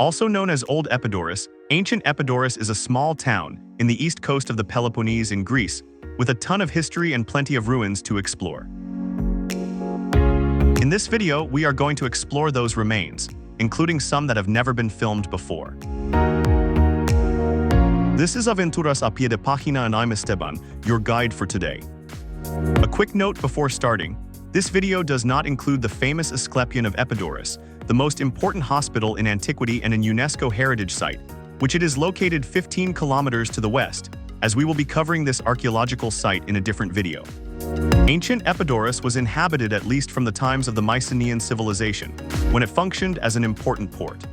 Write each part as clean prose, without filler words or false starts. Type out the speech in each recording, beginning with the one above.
Also known as Old Epidaurus, Ancient Epidaurus is a small town in the east coast of the Peloponnese in Greece, with a ton of history and plenty of ruins to explore. In this video, we are going to explore those remains, including some that have never been filmed before. This is Aventuras a pie de página and I'm Esteban, your guide for today. A quick note before starting, this video does not include the famous Asclepion of Epidaurus, the most important hospital in antiquity and an UNESCO heritage site, which it is located 15 kilometers to the west, as we will be covering this archaeological site in a different video. Ancient Epidaurus was inhabited at least from the times of the Mycenaean civilization, when it functioned as an important port.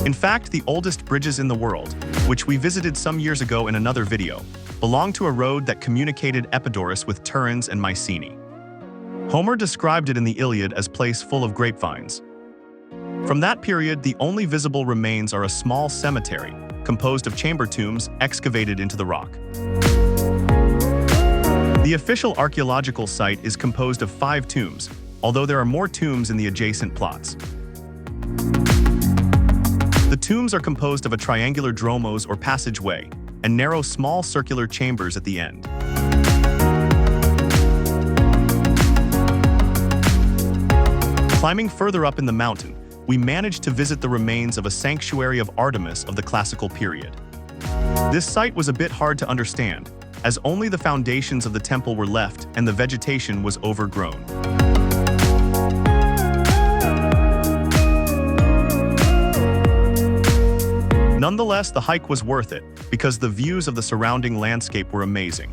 In fact, the oldest bridges in the world, which we visited some years ago in another video, belong to a road that communicated Epidaurus with Turin and Mycenae. Homer described it in the Iliad as a place full of grapevines. From that period, the only visible remains are a small cemetery, composed of chamber tombs excavated into the rock. The official archaeological site is composed of 5 tombs, although there are more tombs in the adjacent plots. The tombs are composed of a triangular dromos or passageway, and narrow small circular chambers at the end. Climbing further up in the mountain, we managed to visit the remains of a sanctuary of Artemis of the classical period. This site was a bit hard to understand, as only the foundations of the temple were left and the vegetation was overgrown. Nonetheless, the hike was worth it, because the views of the surrounding landscape were amazing.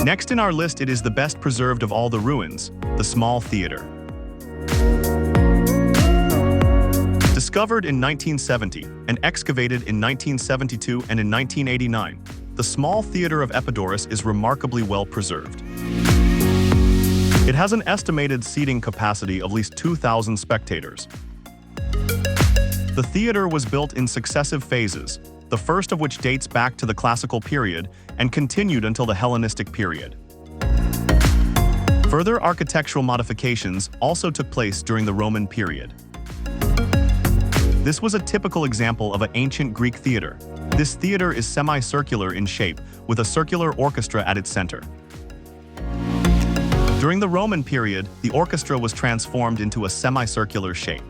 Next in our list, it is the best preserved of all the ruins, the small theater. Discovered in 1970 and excavated in 1972 and in 1989, the small theater of Epidaurus is remarkably well preserved. It has an estimated seating capacity of at least 2,000 spectators. The theater was built in successive phases, the first of which dates back to the classical period and continued until the Hellenistic period. Further architectural modifications also took place during the Roman period. This was a typical example of an ancient Greek theater. This theater is semicircular in shape, with a circular orchestra at its center. During the Roman period, the orchestra was transformed into a semicircular shape.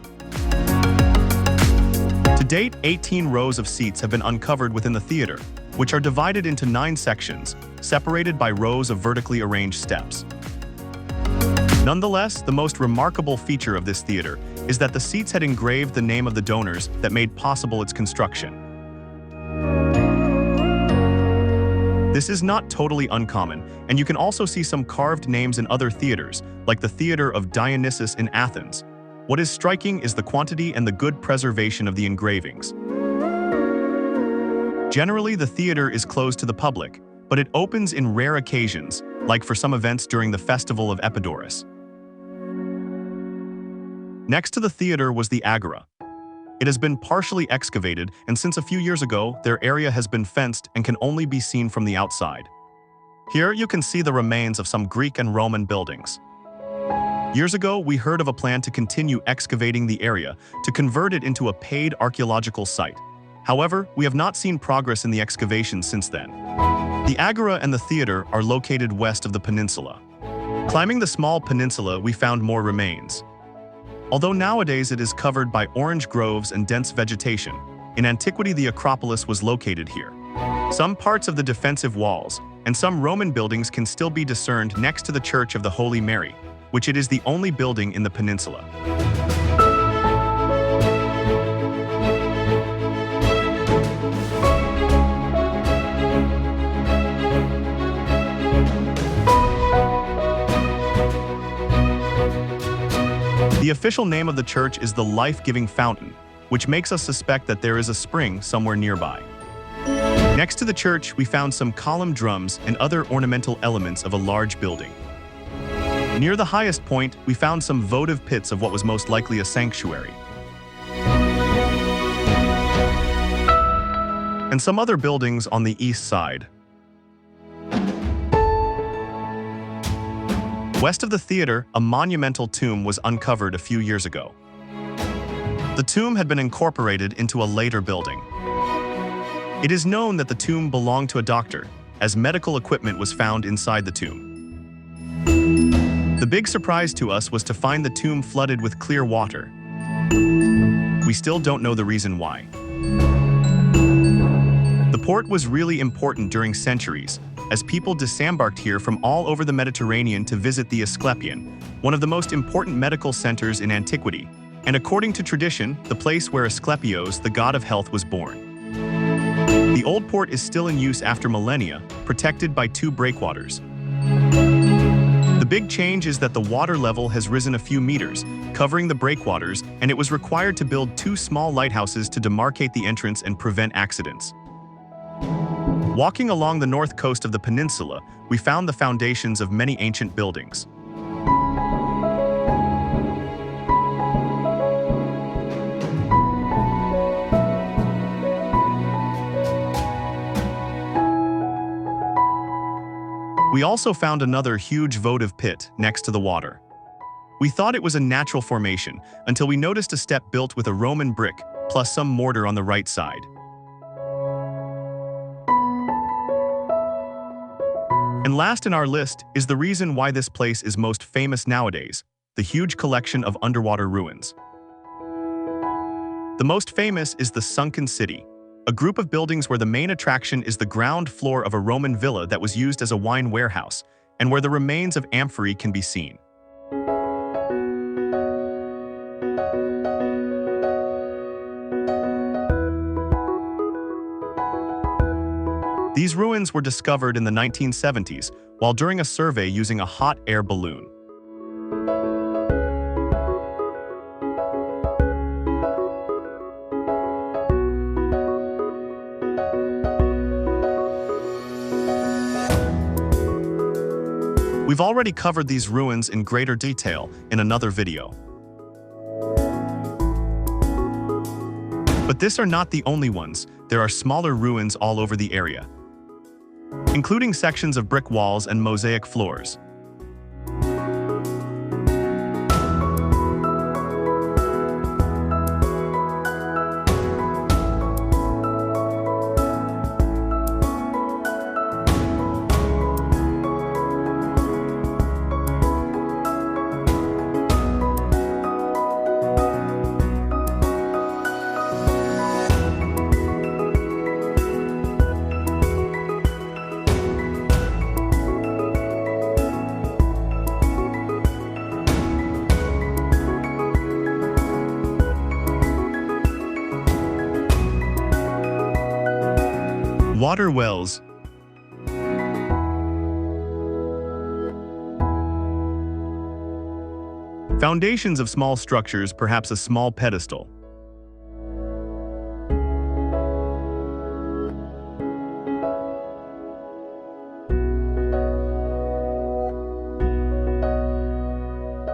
To date, 18 rows of seats have been uncovered within the theater, which are divided into 9 sections, separated by rows of vertically arranged steps. Nonetheless, the most remarkable feature of this theater is that the seats had engraved the name of the donors that made possible its construction. This is not totally uncommon, and you can also see some carved names in other theaters, like the Theater of Dionysus in Athens. What is striking is the quantity and the good preservation of the engravings. Generally, the theater is closed to the public, but it opens in rare occasions, like for some events during the Festival of Epidaurus. Next to the theater was the agora. It has been partially excavated, and since a few years ago, their area has been fenced and can only be seen from the outside. Here you can see the remains of some Greek and Roman buildings. Years ago, we heard of a plan to continue excavating the area to convert it into a paid archaeological site. However, we have not seen progress in the excavation since then. The agora and the theater are located west of the peninsula. Climbing the small peninsula, we found more remains. Although nowadays it is covered by orange groves and dense vegetation, in antiquity the Acropolis was located here. Some parts of the defensive walls and some Roman buildings can still be discerned next to the Church of the Holy Mary, which it is the only building in the peninsula. The official name of the church is the Life-Giving Fountain, which makes us suspect that there is a spring somewhere nearby. Next to the church, we found some column drums and other ornamental elements of a large building. Near the highest point, we found some votive pits of what was most likely a sanctuary. And some other buildings on the east side. West of the theater, a monumental tomb was uncovered a few years ago. The tomb had been incorporated into a later building. It is known that the tomb belonged to a doctor, as medical equipment was found inside the tomb. The big surprise to us was to find the tomb flooded with clear water. We still don't know the reason why. The port was really important during centuries, as people disembarked here from all over the Mediterranean to visit the Asclepion, one of the most important medical centers in antiquity, and according to tradition, the place where Asclepios, the god of health, was born. The old port is still in use after millennia, protected by 2 breakwaters. The big change is that the water level has risen a few meters, covering the breakwaters, and it was required to build 2 small lighthouses to demarcate the entrance and prevent accidents. Walking along the north coast of the peninsula, we found the foundations of many ancient buildings. We also found another huge votive pit next to the water. We thought it was a natural formation until we noticed a step built with a Roman brick plus some mortar on the right side. And last in our list is the reason why this place is most famous nowadays, the huge collection of underwater ruins. The most famous is the Sunken City, a group of buildings where the main attraction is the ground floor of a Roman villa that was used as a wine warehouse, and where the remains of amphorae can be seen. These ruins were discovered in the 1970s while during a survey using a hot air balloon. We've already covered these ruins in greater detail in another video. But these are not the only ones. There are smaller ruins all over the area, including sections of brick walls and mosaic floors. Water wells. Foundations of small structures, perhaps a small pedestal.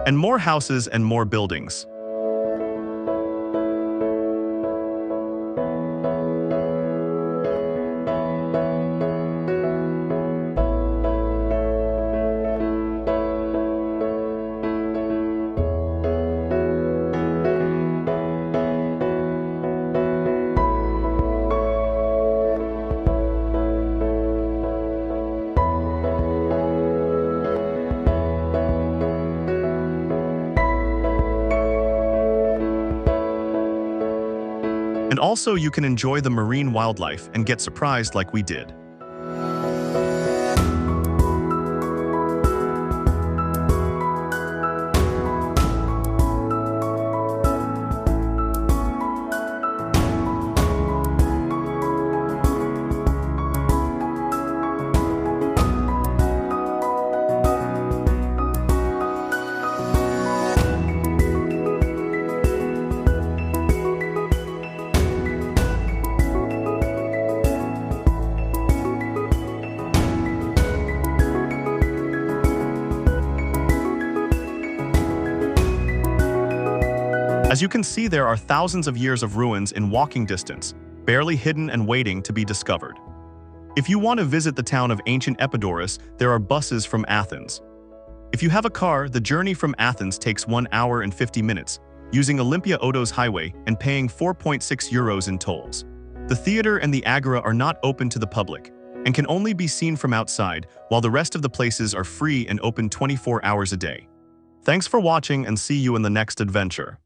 And more houses and more buildings. And also you can enjoy the marine wildlife and get surprised like we did. As you can see, there are thousands of years of ruins in walking distance, barely hidden and waiting to be discovered. If you want to visit the town of Ancient Epidaurus, there are buses from Athens. If you have a car, the journey from Athens takes 1 hour and 50 minutes, using Olympia Odo's highway and paying 4.6 euros in tolls. The theater and the agora are not open to the public and can only be seen from outside, while the rest of the places are free and open 24 hours a day. Thanks for watching and see you in the next adventure.